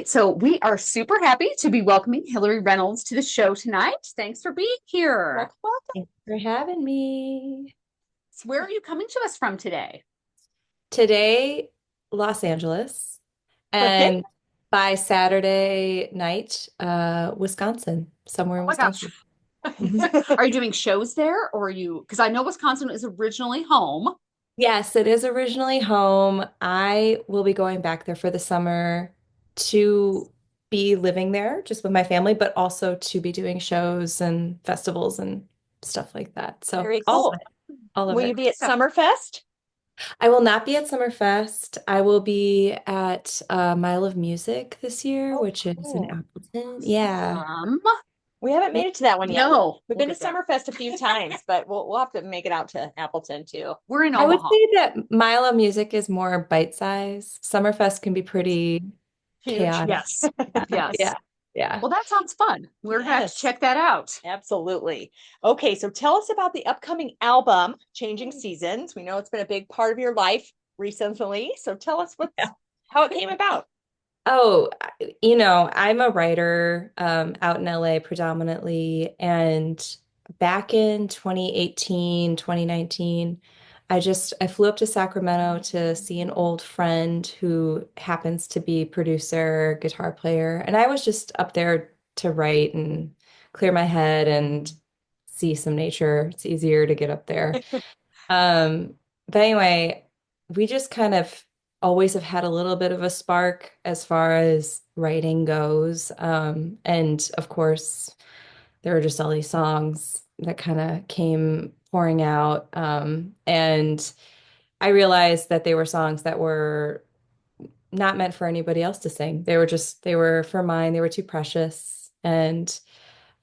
right, so we are super happy to be welcoming Hillary Reynolds to the show tonight. Thanks for being here. Welcome, welcome. Thanks for having me. So where are you coming to us from today? Today, Los Angeles, Okay. and by Saturday night, Wisconsin, somewhere Oh in my gosh. Wisconsin. Mhm. Are you doing shows there or are you, because I know Wisconsin is originally home. Yes, it is originally home. I will be going back there for the summer to be living there just with my family, but also to be doing shows and festivals and stuff like that. So Very all of cool. it, all of Will you it. be at Summerfest? I will not be at Summerfest. I will be at Mile of Music this year, Oh, which is in cool. Appleton. Yeah. Um, We haven't Yeah. made it to that one yet. no, We've we'll been to get there. Summerfest a few times, but we'll have to make it out to Appleton too. We're in I would Omaha. say that Mile of Music is more bite size. Summerfest can be pretty Huge. chaotic. Yes, Yeah. yes. Yeah. Well, that sounds fun. We're gonna have to Yes, check that out. absolutely. Okay, so tell us about the upcoming album, Changing Seasons. We know it's been a big part of your life recently. So tell us Yeah. how it came about. Oh, I'm a writer out in LA predominantly. And back in 2018, 2019, I flew up to Sacramento to see an old friend who happens to be producer, guitar player. And I was just up there to write and clear my head and see some nature. It's easier to get up there. Um, but anyway, we just kind of always have had a little bit of a spark as far as writing goes. And of course, there were just all these songs that kind of came pouring out. And I realized that they were songs that were not meant for anybody else to sing. They were for mine. They were too precious. And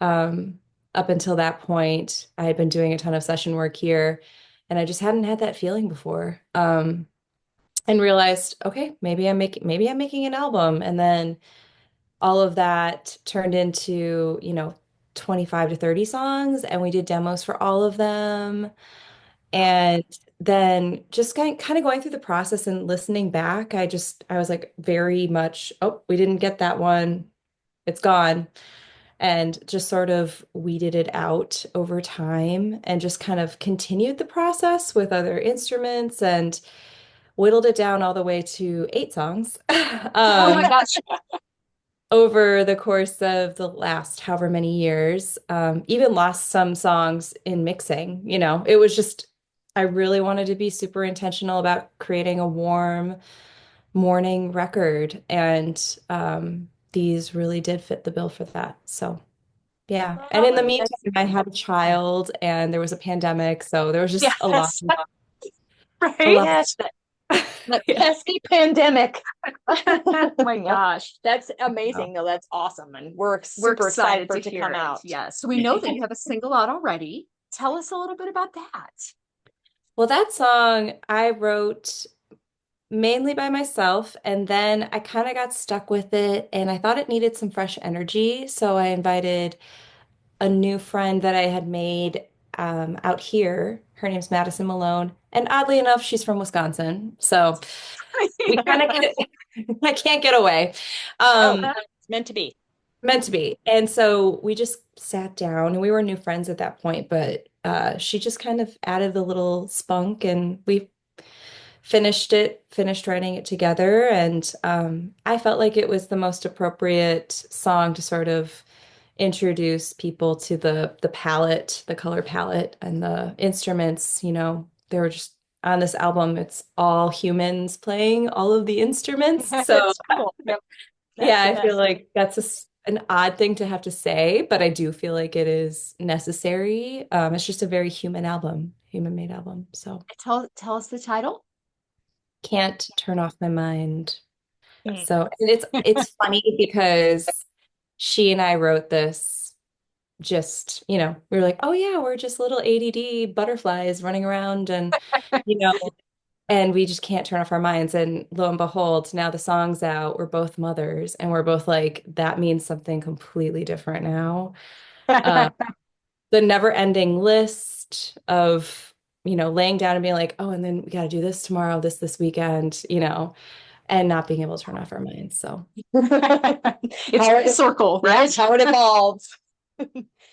um, up until that point, I had been doing a ton of session work here, and I just hadn't had that feeling before. And realized, okay, maybe I'm making an album. And then all of that turned into, 25 to 30 songs, and we did demos for all of them. Wow. And then just kind of going through the process and listening back, I was like very much, oh, we didn't get that one. It's gone, and just sort of weeded it out over time and just kind of continued the process with other instruments and whittled it down all the way to 8 songs Oh my um, gosh. over the course of the last however many years. Even lost some songs in mixing. It was just, I really wanted to be super intentional about creating a warm morning record, and these really did fit the bill for that. So. Yeah. And in the Oh, meantime, that's I had a child and there was a pandemic. So there was just Yes, a right? lot. yes, that Yeah. pesky pandemic. Oh my gosh. That's Wow. amazing, though. That's awesome. And we're We're super excited excited for to it to hear come it. out. Yes. So we know that you have a single out already. Tell us a little bit about that. Well, that song I wrote mainly by myself, and then I kind of got stuck with it and I thought it needed some fresh energy. So I invited a new friend that I had made out here. Her name's Madison Malone. And oddly enough, she's from Wisconsin. So we kind of I can't get away. Oh, Um, it's meant to be. Meant to be. And so we just sat down and we were new friends at that point, but she just kind of added a little spunk and we finished writing it together. And I felt like it was the most appropriate song to sort of introduce people to the palette, the color palette and the instruments. They were just on this album, it's all humans playing all of the instruments. So That's cool. Yep. That's yeah, the I feel best. like that's an odd thing to have to say, but I do feel like it is necessary. It's just a very human album, human made album. So Tell us the title. can't turn off my mind. Mm. So and it's funny because she and I wrote this just, we were like, oh yeah, we're just little ADD butterflies running around you know, and we just can't turn off our minds. And lo and behold, now the song's out. We're both mothers, and we're both like, that means something completely different now. Uh, the never-ending list of, laying down and being like, oh, and then we got to do this tomorrow, this weekend. and not being able to turn off our minds. So It's How a it, circle, right? yes, how it evolves.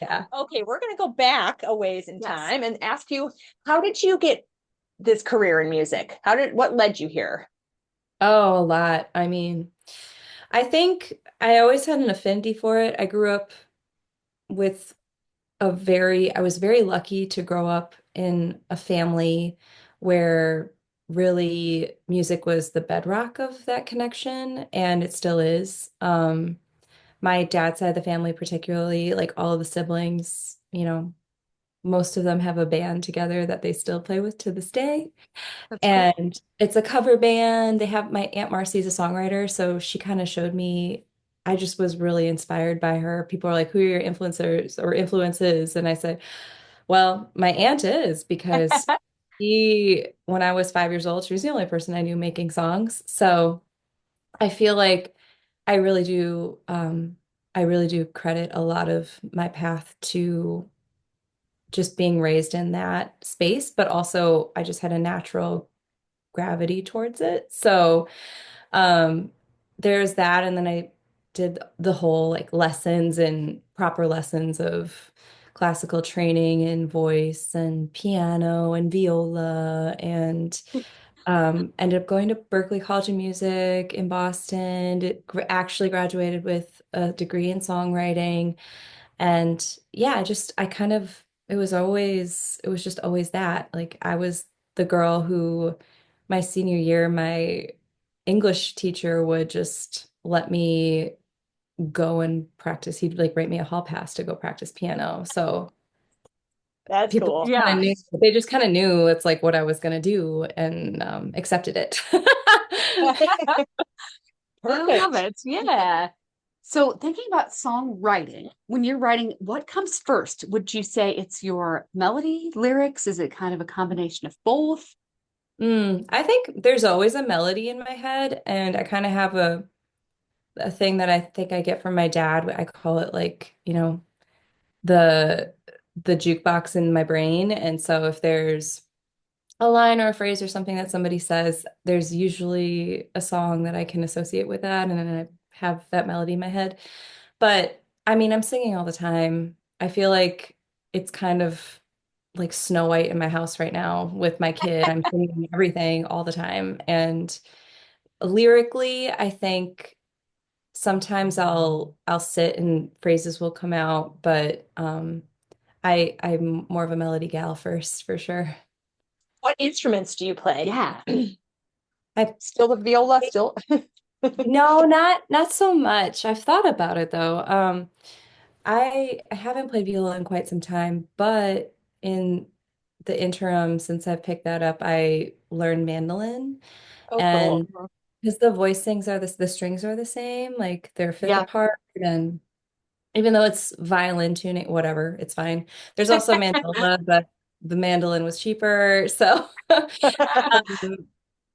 yeah. Okay, we're going to go back a ways in Yes. time and ask you, how did you get this career in music? What led you here? Oh, a lot. I mean, I think I always had an affinity for it. I grew up with I was very lucky to grow up in a family where really music was the bedrock of that connection, and it still is. My dad's side of the family, particularly, like all of the siblings, most of them have a band together that they still play with to this day. That's cool. And it's a cover band. They have my Aunt Marcy's a songwriter, so she kind of showed me. I just was really inspired by her. People are like, "Who are your influencers or influences?" And I said, "Well, my aunt is because when I was 5 years old, she was the only person I knew making songs. So I feel like I really do, I really do credit a lot of my path to just being raised in that space, but also I just had a natural gravity towards it. So um there's that. And then I did the whole like lessons and proper lessons of classical training in voice and piano and viola and ended up going to Berklee College of Music in Boston. Actually graduated with a degree in songwriting. And yeah, I kind of, it was just always that. Like I was the girl who, my senior year, my English teacher would just let me go and practice. He'd like write me a hall pass to go practice piano. So That's people cool. kind of Yeah. knew, they just kind of knew it's like what I was going to do and accepted it. I love Perfect. it. Yeah. So thinking about songwriting, when you're writing, what comes first? Would you say it's your melody, lyrics? Is it kind of a combination of both? I think there's always a melody in my head, and I kind of have a thing that I think I get from my dad. I call it like, the the jukebox in my brain. And so if there's a line or a phrase or something that somebody says, there's usually a song that I can associate with that, and then I have that melody in my head. But I mean, I'm singing all the time. I feel like it's kind of like Snow White in my house right now with my kid. I'm singing everything all the time. And lyrically, I think sometimes I'll sit and phrases will come out, but I'm more of a melody gal first for sure. What instruments do you play? Yeah. I Still the viola, still. No, not so much. I've thought about it though. I haven't played viola in quite some time, but in the interim since I've picked that up, I learned mandolin. Oh, cool. And because the voicings are the strings are the same, like they're a fifth Yeah. apart, and even though it's violin tuning, whatever, it's fine. There's also mandolin, but the mandolin was cheaper. So um,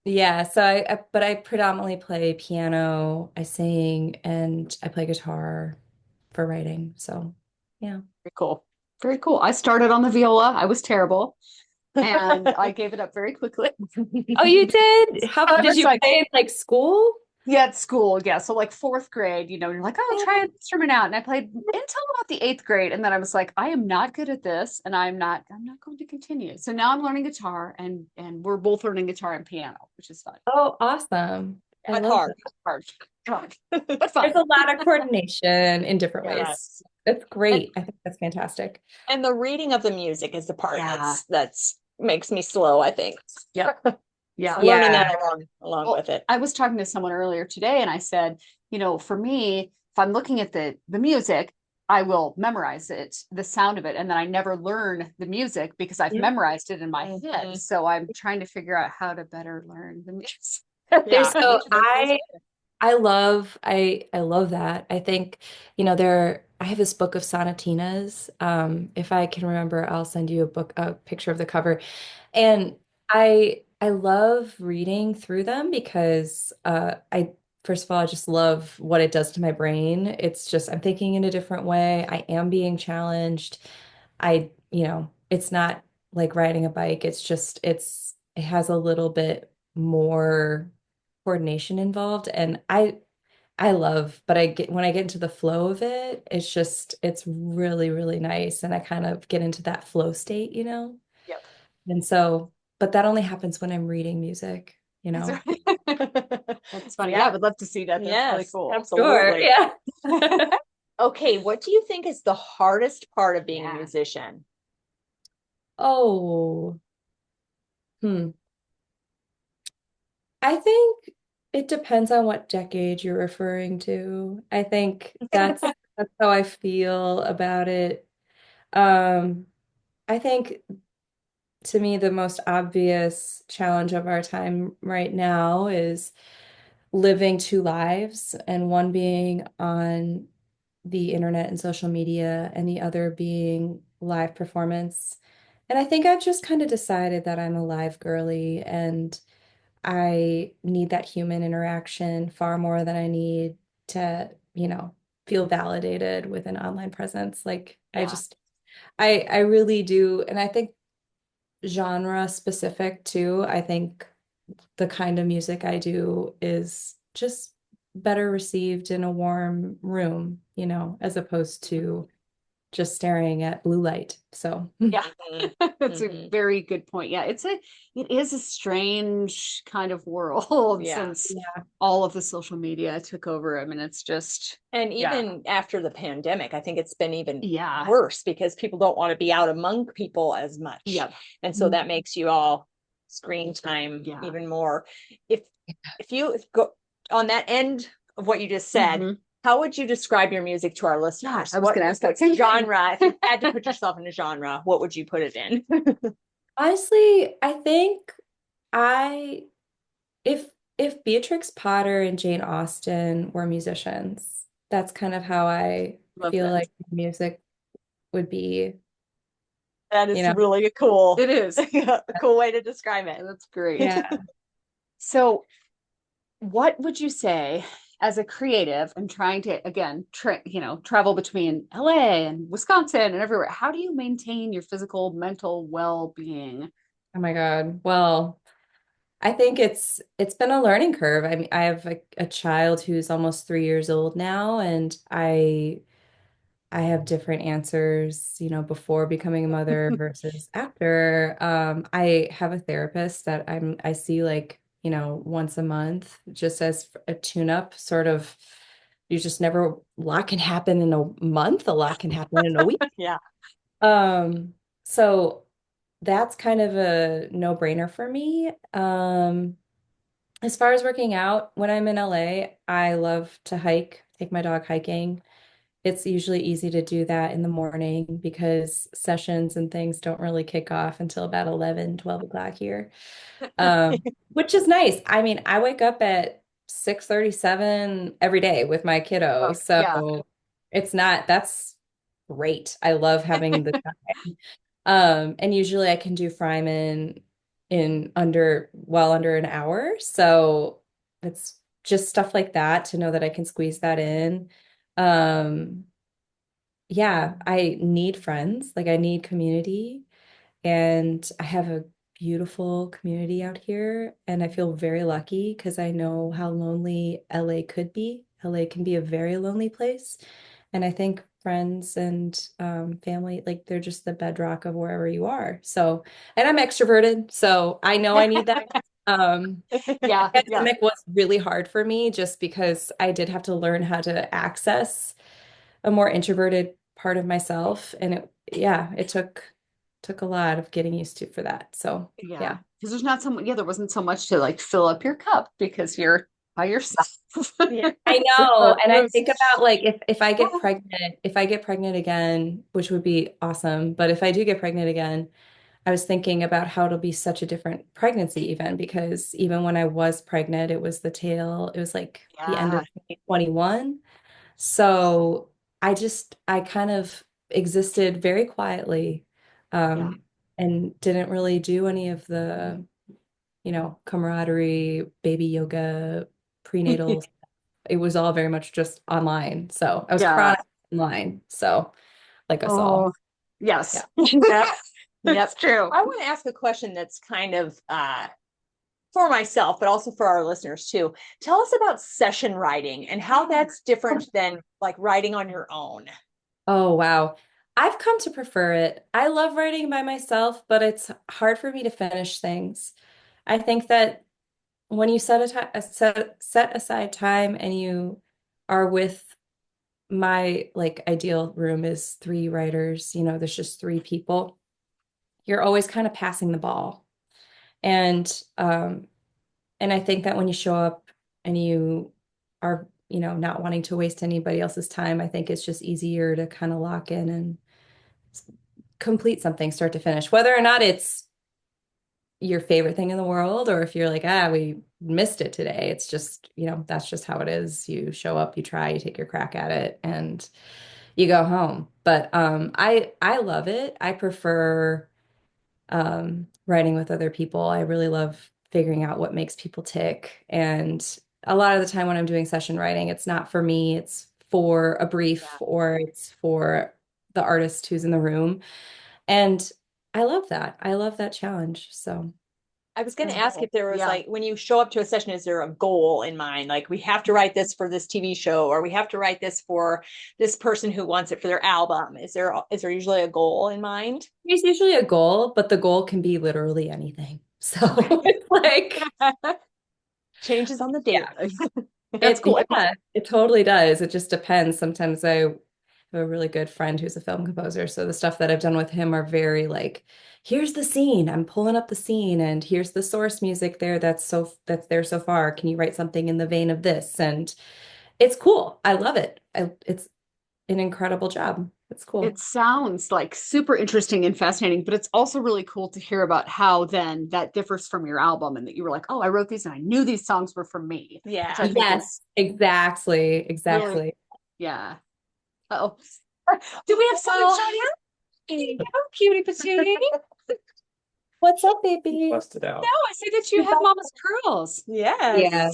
yeah, so but I predominantly play piano, I sing, and I play guitar for writing. So yeah. Very cool. Very cool. I started on the viola. I was terrible and I gave it up very quickly. Oh, you did? How I did was you like, play in like school? yeah, at school. Yeah. So like fourth grade, you're like, oh, try an instrument out. And I played until about the eighth grade. And then I was like, I am not good at this and I'm not going to continue. So now I'm learning guitar and we're both learning guitar and piano, which is fun. Oh, awesome. I But love hard. that. Hard, hard, but fun. There's a lot of coordination in different ways. Yes. That's And, great. I think that's fantastic. and the reading of the music is the part Yeah. that's makes me slow, I think. Yeah. Yeah. Learning Yeah. that along Well, with it. I was talking to someone earlier today and I said, for me, if I'm looking at the music, I will memorize it, the sound of it, and then I never learn the music because I've Mhm. memorized it in my Mhm. head. So I'm trying to figure out how to better learn the music. Yeah. So I love that. I think, I have this book of sonatinas. If I can remember, I'll send you a picture of the cover. And I love reading through them because I first of all I just love what it does to my brain. It's just I'm thinking in a different way. I am being challenged. It's not like riding a bike. It has a little bit more. coordination involved. And I love, but when I get into the flow of it, it's really, really nice. And I kind of get into that flow state, you know? Yep. And so, but that only happens when I'm reading music, you That's know? right. That's funny. Yeah, I Yeah. would love to see that. That's really Yes, cool. Sure, absolutely. yeah. Okay, what do you think is the hardest part of being a Yeah. musician? Oh, hmm. I think it depends on what decade you're referring to. I think that's how I feel about it. Um, I think to me the most obvious challenge of our time right now is living two lives, and one being on the internet and social media, and the other being live performance. And I think I've just kind of decided that I'm a live girly, and I need that human interaction far more than I need to, feel validated with an online presence. Like Yeah. I really do. And I think genre specific too. I think the kind of music I do is just better received in a warm room, as opposed to just staring at blue light. So, Yeah. Mhm. That's a Mhm. very good point. Yeah, it is a strange kind of world Yeah. since yeah. all of the social media took over. I mean, it's just, And yeah, even after the pandemic, I think it's been even yeah, worse because people don't want to be out among people as much. yeah, And so that makes you all screen time yeah. even more. If if you go on that end of what you just said, Mhm. how would you describe your music to our listeners? I was going to ask that What same thing. genre, if you had to put yourself in a genre, what would you put it in? Honestly, I think I if if Beatrix Potter and Jane Austen were musicians, that's kind of how I Love feel that. like music would be, That you is know. really a cool, It is. a cool way to describe it. That's great. Yeah. So, what would you say as a creative and trying to again travel between LA and Wisconsin and everywhere? How do you maintain your physical mental well-being? Oh my God. Well, I think it's been a learning curve. I mean, I have a child who's almost 3 years old now, and I have different answers, before becoming a mother versus after. I have a therapist that I see like, once a month, just as a tune-up, sort of. You just never, a lot can happen in a month, a lot can happen in a week. Yeah. Um, so that's kind of a no-brainer for me. As far as working out, when I'm in LA, I love to hike, take my dog hiking. It's usually easy to do that in the morning because sessions and things don't really kick off until about 11, 12 o'clock here, which is nice. I mean, I wake up at 6:37 every day with my kiddo. Oh, yeah, So that's great. I love having the time. And usually I can do Fryman in under an hour. So it's just stuff like that to know that I can squeeze that in. Um, yeah, I need friends, like I need community, and I have a beautiful community out here, and I feel very lucky because I know how lonely LA could be. LA can be a very lonely place, and I think friends and family, like they're just the bedrock of wherever you are. So, and I'm extroverted, so I know I need that. Um, yeah, yeah, Pandemic was really hard for me just because I did have to learn how to access a more introverted part of myself. And it took a lot of getting used to for that. So yeah. yeah. Because there's not so much. Yeah, there wasn't so much to like fill up your cup because you're by yourself. Yeah. I With know. And I those- think about like if I get pregnant again, which would be awesome, but if I do get pregnant again, I was thinking about how it'll be such a different pregnancy even because even when I was pregnant, it was like the end of Yeah, 2021. So I kind of existed very quietly, yeah, um, and didn't really do any of the, camaraderie, baby yoga, prenatal. It was all very much just online. So I was yeah. chronic online. So like us all. Oh, yes. Yeah. Yep. That's true. I want to ask a question that's kind of for myself, but also for our listeners too. Tell us about session writing and how that's different than like writing on your own. Oh, wow. I've come to prefer it. I love writing by myself, but it's hard for me to finish things. I think that when you set aside time and you are with my like ideal room is three writers, there's just three people. You're always kind of passing the ball. And and I think that when you show up and you are, not wanting to waste anybody else's time, I think it's just easier to kind of lock in and complete something start to finish, whether or not it's your favorite thing in the world, or if you're like, we missed it today. It's just, that's just how it is. You show up, you try, you take your crack at it, and you go home. But I love it. I prefer writing with other people. I really love figuring out what makes people tick. And a lot of the time when I'm doing session writing, it's not for me, it's for a brief or it's for the artist who's in the room. And I love that. I love that challenge. So I was going to ask if there was like, when you show up to a session, is there a goal in mind? Like, we have to write this for this TV show, or we have to write this for this person who wants it for their album. Is there usually a goal in mind? there's usually a goal, but the goal can be literally anything. So it's like changes on the date. That's cool. Yeah, it totally does. It just depends. Sometimes I have a really good friend who's a film composer. So the stuff that I've done with him are very like, here's the scene. I'm pulling up the scene and here's the source music there that's there so far. Can you write something in the vein of this? And it's cool. I love it. It's an incredible job. It's cool. It sounds like super interesting and fascinating, but it's also really cool to hear about how then that differs from your album and that you were like, oh, I wrote these and I knew these songs were for me. Yeah. Yes, exactly. Exactly. Really, yeah. Oh, do we have someone here? Cutie patootie. What's up, baby? Busted out. no, I see that you have mama's curls. Yes. Yeah.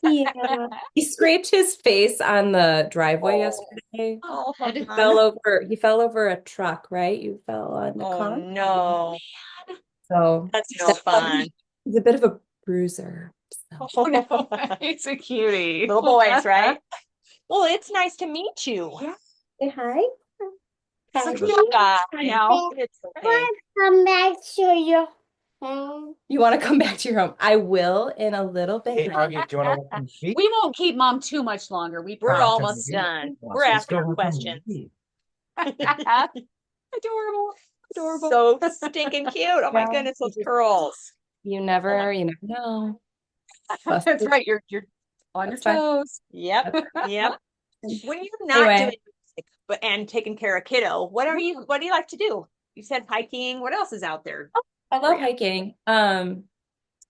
Yeah. He scraped his face on the driveway yesterday. Oh, He fell over a truck, right? You fell on the car. no. So That's no fun. he's a bit of a bruiser. So. Oh, no. It's a cutie. Little boys, right? Well, it's nice to meet you. Yeah. Say hi. It's a Hi. cute guy. I know. It's okay. Come back to your home. You want to come back to your home? I will in a little bit. Hey, Augie, do you want to walk feet? We won't keep mom too much longer. We're Ah, almost okay. done. Let's We're asking go her with questions. feet. Adorable. Adorable. So stinking cute. Oh my Yeah. goodness, those curls. You never know. That's right. You're on your That's fine. toes. Yep. Yep. When you're not Anyway. doing music and taking care of kiddo, what do you like to do? You said hiking. What else is out there? I love Yeah. hiking.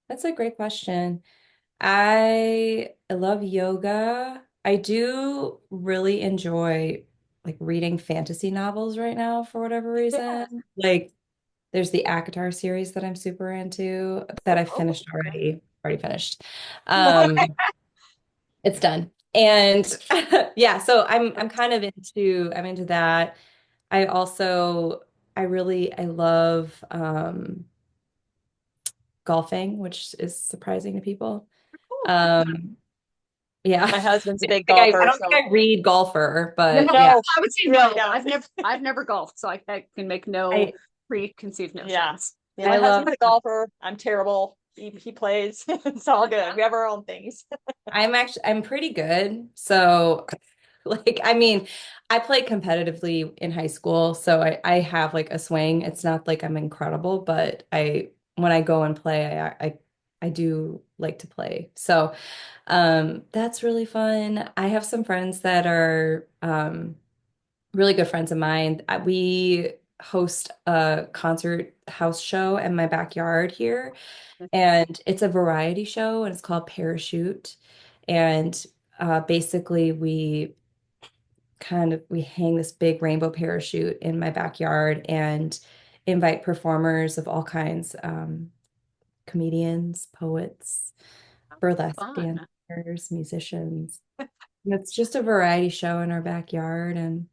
That's a great question. I love yoga. I do really enjoy like reading fantasy novels right now for whatever reason. Like there's the ACOTAR series that I'm super into that I finished already. Already finished. It's done. And yeah, so I'm kind of into that. I also I love golfing, which is surprising to people. Yeah. My husband's a big I golfer. don't think I read golfer, but No, yeah. I would say Really no. don't. I've never golfed, so I can make no I- preconceived notions. Yeah. I My love- husband's a golfer. I'm terrible. He plays. It's all good. We have our own things. I'm pretty good. So like, I mean, I played competitively in high school, so I have like a swing. It's not like I'm incredible, but when I go and play, I do like to play. So that's really fun. I have some friends that are really good friends of mine. We host a concert house show in my backyard here, and it's a variety show, and it's called Parachute. And basically, we hang this big rainbow parachute in my backyard and invite performers of all kinds, comedians, poets, burlesque Fun. dancers, musicians. And it's just a variety show in our backyard, and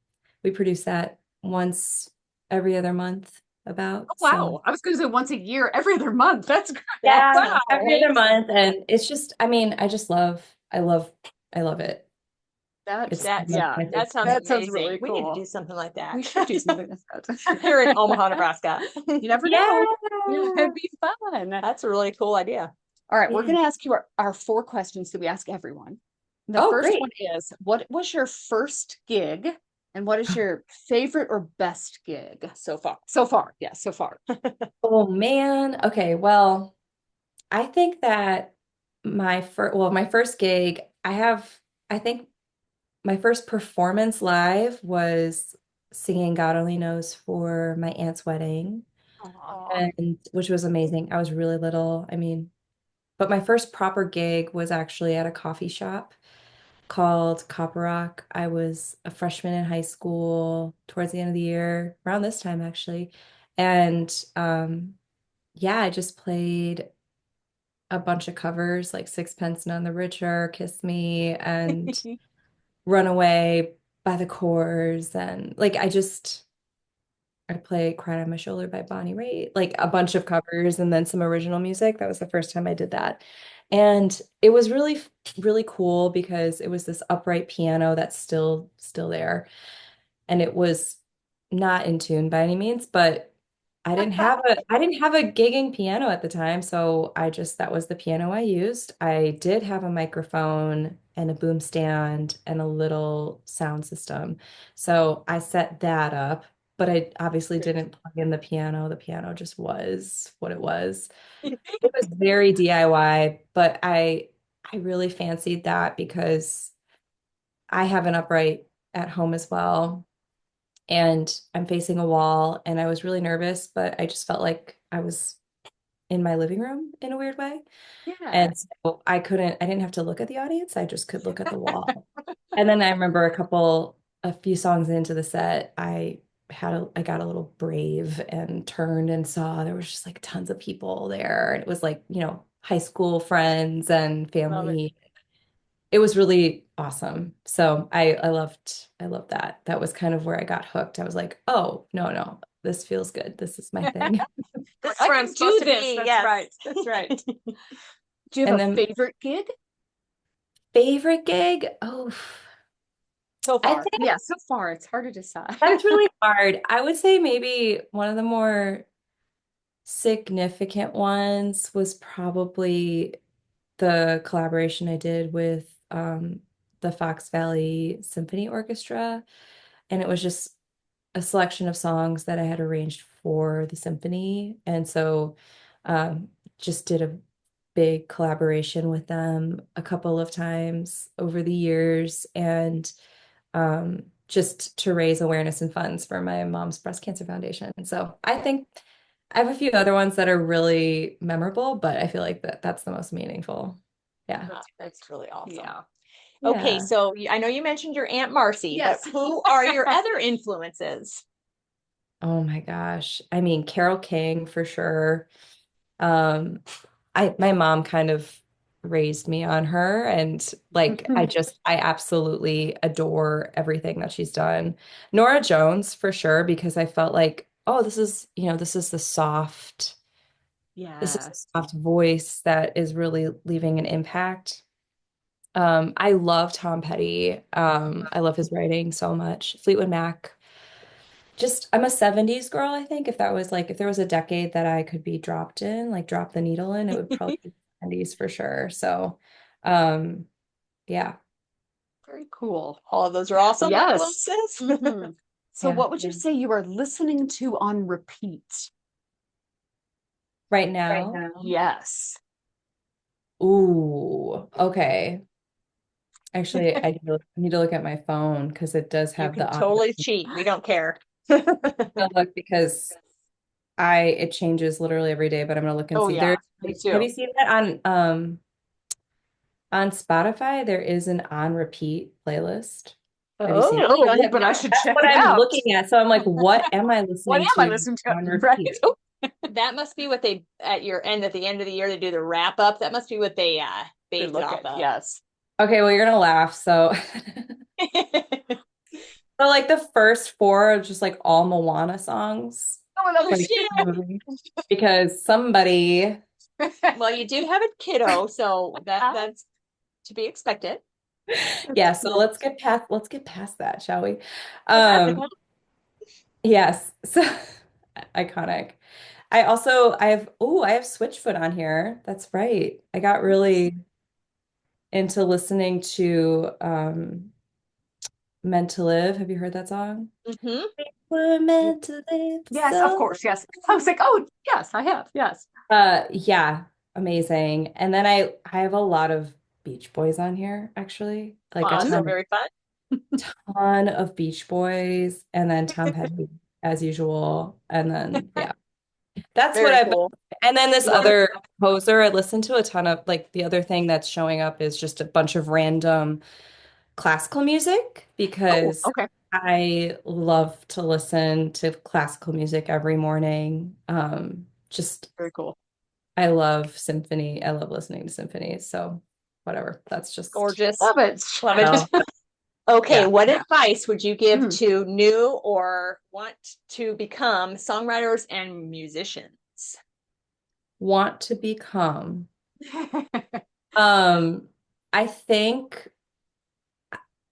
we produce that once every other month. about. Oh, wow. I was going to say once a year, every other month. That's great. Yeah, Wow. every other month. And it's just, I mean, I love it. It's my that favorite sounds thing. That sounds amazing. really We need to cool. do something like that. We should do something like that. Here in Omaha, Nebraska. You never Yeah. know. Yeah, it'd be fun. That's a really cool idea. All right, we're Yeah. going to ask you our 4 questions that we ask everyone. The Oh, first great. one is, what was your first gig? And what is your favorite or best gig so far? So far, yeah, so far. Oh man. Okay, well, I think that my first gig, I think my first performance live was singing God Only Knows for my aunt's wedding, Aw. and which was amazing. I was really little. I mean, but my first proper gig was actually at a coffee shop called Copper Rock. I was a freshman in high school towards the end of the year, around this time actually. And yeah, I just played a bunch of covers like Sixpence None the Richer, Kiss Me, and Runaway by the Corrs. And like I played Crying on My Shoulder by Bonnie Raitt, like a bunch of covers and then some original music. That was the first time I did that. And it was really, really cool because it was this upright piano that's still there. And it was not in tune by any means, but I didn't have a gigging piano at the time, so that was the piano I used. I did have a microphone and a boom stand and a little sound system. So I set that up, but I obviously didn't plug in the piano. The piano just was what it was. It was very DIY, but I really fancied that because I have an upright at home as well, and I'm facing a wall, and I was really nervous, but I just felt like I was in my living room in a weird way. Yeah. And so I didn't have to look at the audience. I just could look at the wall. And then I remember a few songs into the set, I got a little brave and turned and saw there was just like tons of people there. And it was like, high school friends and Love it. family. It was really awesome. So I loved that. That was kind of where I got hooked. I was like, oh, no, this feels good. This is my thing. This is I where can I'm supposed do to this. be. That's Yes. right. That's right. Do you And have a then favorite gig? favorite gig? Oh, So I far. think Yeah, so far it's hard to decide. that's really hard. I would say maybe one of the more significant ones was probably the collaboration I did with the Fox Valley Symphony Orchestra. And it was just a selection of songs that I had arranged for the symphony. And so just did a big collaboration with them a couple of times over the years, and just to raise awareness and funds for my mom's breast cancer foundation. So I think I have a few other ones that are really memorable, but I feel like that's the most meaningful. Yeah. That's really awesome. Yeah. Okay, Yeah. so I know you mentioned your Aunt Marcy, Yes. but who are your other influences? Oh my gosh. I mean, Carole King for sure. Um, my mom kind of raised me on her, and like I absolutely adore everything that she's done. Nora Jones for sure, because I felt like, oh, this is a Yes. soft voice that is really leaving an impact. I love Tom Petty. I love his writing so much. Fleetwood Mac. Just I'm a 70s girl, I think. If there was a decade that I could be dropped in, like drop the needle in, it would probably be the 70s for sure. So, um, yeah. Very cool. All of those are awesome Yes. influences. Mhm. So Yeah. what would you say you are listening to on repeat? Right now. Yes. Ooh, okay. Actually, need to look at my phone because it does You have can the on totally cheat. We don't care. I'll look because it changes literally every day, but I'm gonna look and Oh see. yeah, There, me have too. you seen that on Spotify? There is an on repeat playlist. Have you seen it? Oh, but I should That's check what it I'm out. looking at. So I'm like, what am I What listening am I to listening to? on Right. repeat? Oh, That must be what they at the end of the year they do the wrap up. That must be what they they base it look off at, of. yes. Okay, well, you're gonna laugh. So, so like the first four are just like all Moana songs. another 2022 movie because somebody. Well, you do have a kiddo, so that's to be expected. Yeah, so let's get past that, shall we? Um, yes, so iconic. I have Switchfoot on here. That's right. I got really into listening to Meant to Live. Have you heard that song? Mm-hmm. We're meant to live. Yes, of course. Yes. I was like, oh, yes, I have. Yes. Yeah, amazing. And then I have a lot of Beach Boys on here, actually. Like a Also very fun. ton of Beach Boys, and then Tom Petty as usual. And then yeah. That's what Very I've been. cool. And then this Yeah. other composer, I listened to a ton of like the other thing that's showing up is just a bunch of random classical music because Okay. I love to listen to classical music every morning. Just Very cool. I love symphony. I love listening to symphonies. So whatever. That's just Gorgeous. Love it. Love it. Okay, Yeah. what advice would you give Mhm. to new or want to become songwriters and musicians? Want to become. I think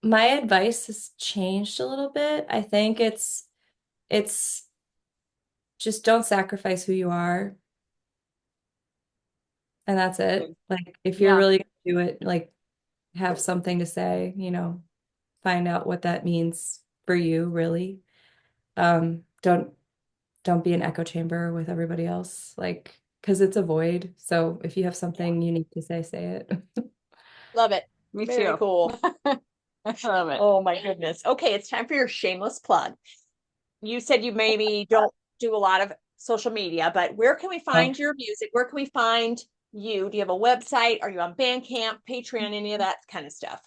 my advice has changed a little bit. I think it's just don't sacrifice who you are, and that's it. Like if you're Yeah. really gonna do it, like have something to say, find out what that means for you, really. Don't be an echo chamber with everybody else, like because it's a void. So if you have something unique to say, say it. Love it. Me Very too. cool. I love it. Oh my goodness. Okay, it's time for your shameless plug. You said you maybe don't do a lot of social media, but where can we find your music? Where can we find you? Do you have a website? Are you on Bandcamp, Patreon, any of that kind of stuff?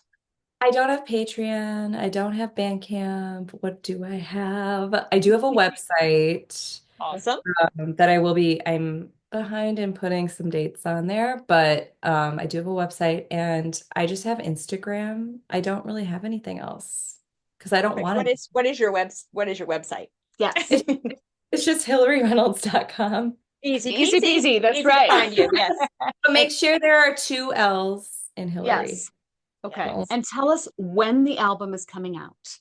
I don't have Patreon. I don't have Bandcamp. What do I have? I do have a website Awesome. that I'm behind in putting some dates on there, but I do have a website and I just have Instagram. I don't really have anything else because I don't want to. What is your website? Yes. It's just hillaryreynolds.com. Easy Easy peasy. peasy. That's Easy to right. find you. Yes. But make sure there are two L's in Hillary. Yes. Okay. Yes. And tell us when the album is coming out.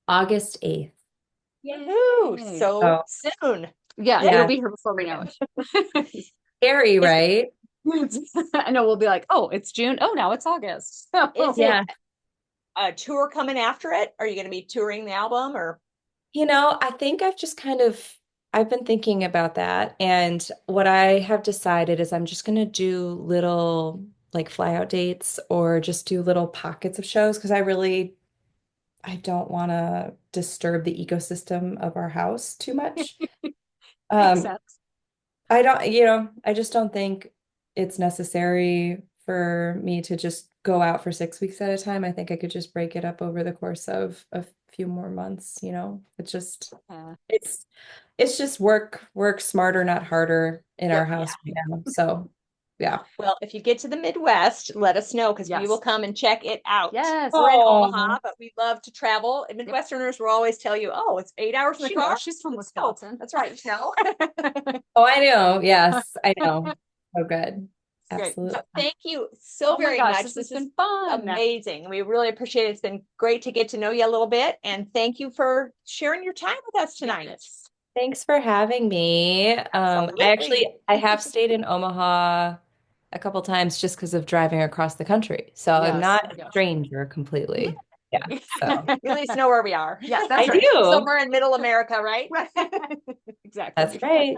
August 8th. Yahoo! Yay. So soon. Yeah, Yeah. it'll be here before we know it. Scary, right? I know we'll be like, oh, it's June. Oh, now it's August. Is Yeah. it a tour coming after it? Are you going to be touring the album or? I think I've been thinking about that. And what I have decided is I'm just going to do little like fly out dates or just do little pockets of shows because I don't want to disturb the ecosystem of our house too much. Makes Um, sense. I just don't think it's necessary for me to just go out for 6 weeks at a time. I think I could just break it up over the course of a few more months. It's just Yeah. it's just work smarter, not harder in our Yep. house right now. So yeah. Well, if you get to the Midwest, let us know because we Yes. will come and check it out. Yes. We're in Oh. Omaha, but we love to travel. And Midwesterners will always tell you, "Oh, it's 8 hours in the She car." knows. She's from Let's go. Wisconsin. That's right. No. Oh, I know. Yes, I know. So good. Great. Absolutely. So thank you so Oh my very gosh, much. this This has is been fun. amazing. We really appreciate it. It's been great to get to know you a little bit. And thank you for sharing your time with us tonight. Yes. Thanks for having me. Absolutely. I have stayed in Omaha a couple times just because of driving across the country. So I'm Yes. not a Yes. stranger completely. Yeah. So You at least know where we are. Yes, I that's right. do. Somewhere in middle America, right? Exactly. That's right.